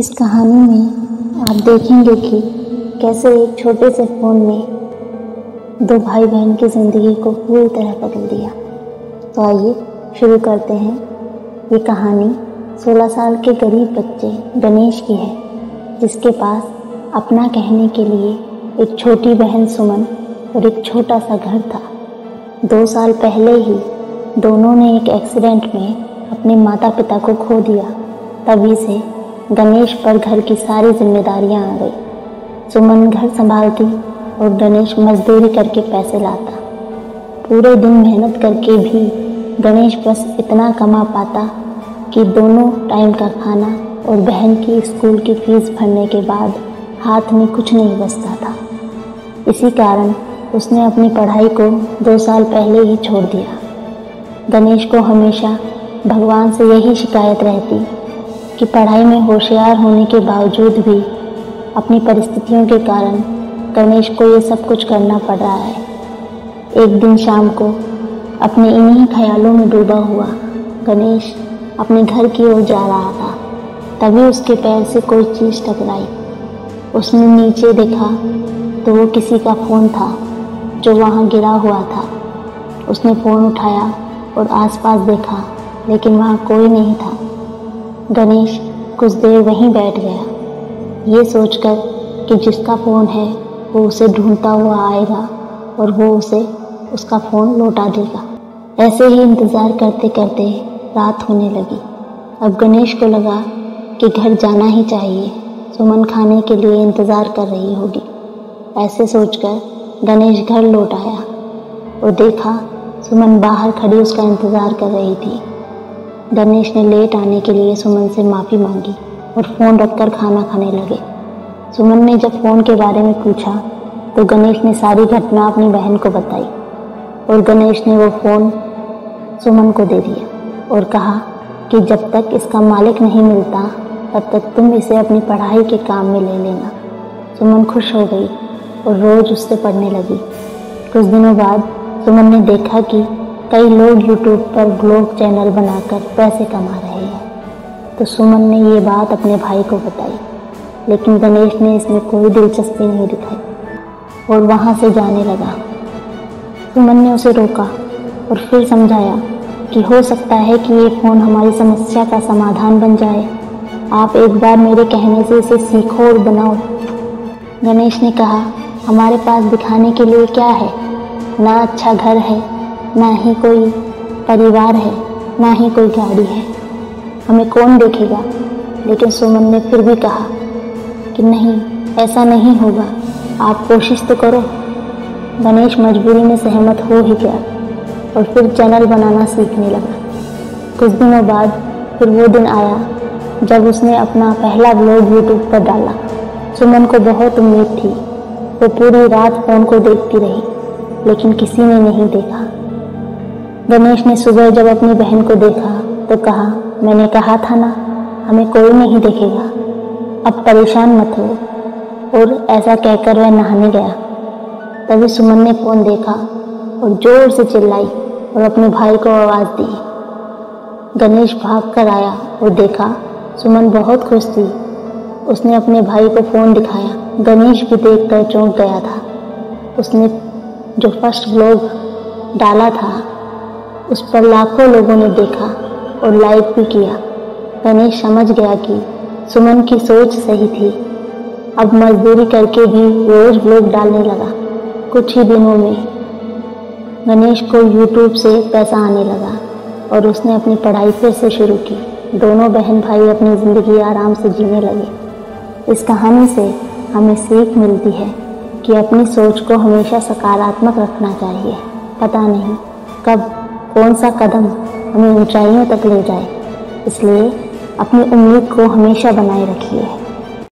इस कहानी में आप देखेंगे कि कैसे एक छोटे से फ़ोन ने दो भाई बहन की ज़िंदगी को पूरी तरह बदल दिया। तो आइए शुरू करते हैं। ये कहानी 16 साल के गरीब बच्चे गणेश की है, जिसके पास अपना कहने के लिए एक छोटी बहन सुमन और एक छोटा सा घर था। 2 साल पहले ही दोनों ने एक एक्सीडेंट में अपने माता पिता को खो दिया। तभी से गणेश पर घर की सारी जिम्मेदारियां आ गई। सुमन घर संभालती और गणेश मजदूरी करके पैसे लाता। पूरे दिन मेहनत करके भी गणेश बस इतना कमा पाता कि दोनों टाइम का खाना और बहन की स्कूल की फीस भरने के बाद हाथ में कुछ नहीं बचता था। इसी कारण उसने अपनी पढ़ाई को 2 साल पहले ही छोड़ दिया। गणेश को हमेशा भगवान से यही शिकायत रहती कि पढ़ाई में होशियार होने के बावजूद भी अपनी परिस्थितियों के कारण गणेश को ये सब कुछ करना पड़ रहा है। एक दिन शाम को अपने इन्हीं ख्यालों में डूबा हुआ गणेश अपने घर की ओर जा रहा था। तभी उसके पैर से कोई चीज़ टकराई। उसने नीचे देखा तो वो किसी का फ़ोन था जो वहाँ गिरा हुआ था। उसने फ़ोन उठाया और आसपास देखा, लेकिन वहाँ कोई नहीं था। गणेश कुछ देर वहीं बैठ गया, ये सोचकर कि जिसका फ़ोन है वो उसे ढूंढता हुआ आएगा और वो उसे उसका फ़ोन लौटा देगा। ऐसे ही इंतज़ार करते करते रात होने लगी। अब गणेश को लगा कि घर जाना ही चाहिए, सुमन खाने के लिए इंतज़ार कर रही होगी। ऐसे सोचकर गणेश घर लौट आया और देखा सुमन बाहर खड़ी उसका इंतज़ार कर रही थी। गणेश ने लेट आने के लिए सुमन से माफ़ी मांगी और फ़ोन रखकर खाना खाने लगे। सुमन ने जब फ़ोन के बारे में पूछा तो गणेश ने सारी घटना अपनी बहन को बताई और गणेश ने वो फ़ोन सुमन को दे दिया और कहा कि जब तक इसका मालिक नहीं मिलता तब तक तुम इसे अपनी पढ़ाई के काम में ले लेना। सुमन खुश हो गई और रोज़ उससे पढ़ने लगी। कुछ दिनों बाद सुमन ने देखा कि कई लोग यूट्यूब पर ब्लॉग चैनल बनाकर पैसे कमा रहे हैं। तो सुमन ने ये बात अपने भाई को बताई, लेकिन गणेश ने इसमें कोई दिलचस्पी नहीं दिखाई और वहाँ से जाने लगा। सुमन ने उसे रोका और फिर समझाया कि हो सकता है कि ये फ़ोन हमारी समस्या का समाधान बन जाए। आप एक बार मेरे कहने से इसे सीखो और बनाओ। गणेश ने कहा, हमारे पास दिखाने के लिए क्या है? ना अच्छा घर है, ना ही कोई परिवार है, ना ही कोई गाड़ी है, हमें कौन देखेगा? लेकिन सुमन ने फिर भी कहा कि नहीं, ऐसा नहीं होगा, आप कोशिश तो करो। गणेश मजबूरी में सहमत हो ही गया और फिर चैनल बनाना सीखने लगा। कुछ दिनों बाद फिर वो दिन आया जब उसने अपना पहला व्लॉग यूट्यूब पर डाला। सुमन को बहुत उम्मीद थी। वो पूरी रात फ़ोन को देखती रही, लेकिन किसी ने नहीं देखा। गणेश ने सुबह जब अपनी बहन को देखा तो कहा, मैंने कहा था ना, हमें कोई नहीं देखेगा, अब परेशान मत हो। और ऐसा कहकर वह नहाने गया। तभी सुमन ने फ़ोन देखा और ज़ोर से चिल्लाई और अपने भाई को आवाज़ दी। गणेश भाग कर आया और देखा सुमन बहुत खुश थी। उसने अपने भाई को फ़ोन दिखाया। गणेश भी देखकर चौंक गया था। उसने जो फर्स्ट व्लॉग डाला था उस पर लाखों लोगों ने देखा और लाइक भी किया। गणेश समझ गया कि सुमन की सोच सही थी। अब मजदूरी करके भी रोज़ व्लॉग डालने लगा। कुछ ही दिनों में गणेश को यूट्यूब से पैसा आने लगा और उसने अपनी पढ़ाई फिर से शुरू की। दोनों बहन भाई अपनी ज़िंदगी आराम से जीने लगे। इस कहानी से हमें सीख मिलती है कि अपनी सोच को हमेशा सकारात्मक रखना चाहिए। पता नहीं कब कौन सा कदम हमें ऊंचाइयों तक ले जाए, इसलिए अपनी उम्मीद को हमेशा बनाए रखिए।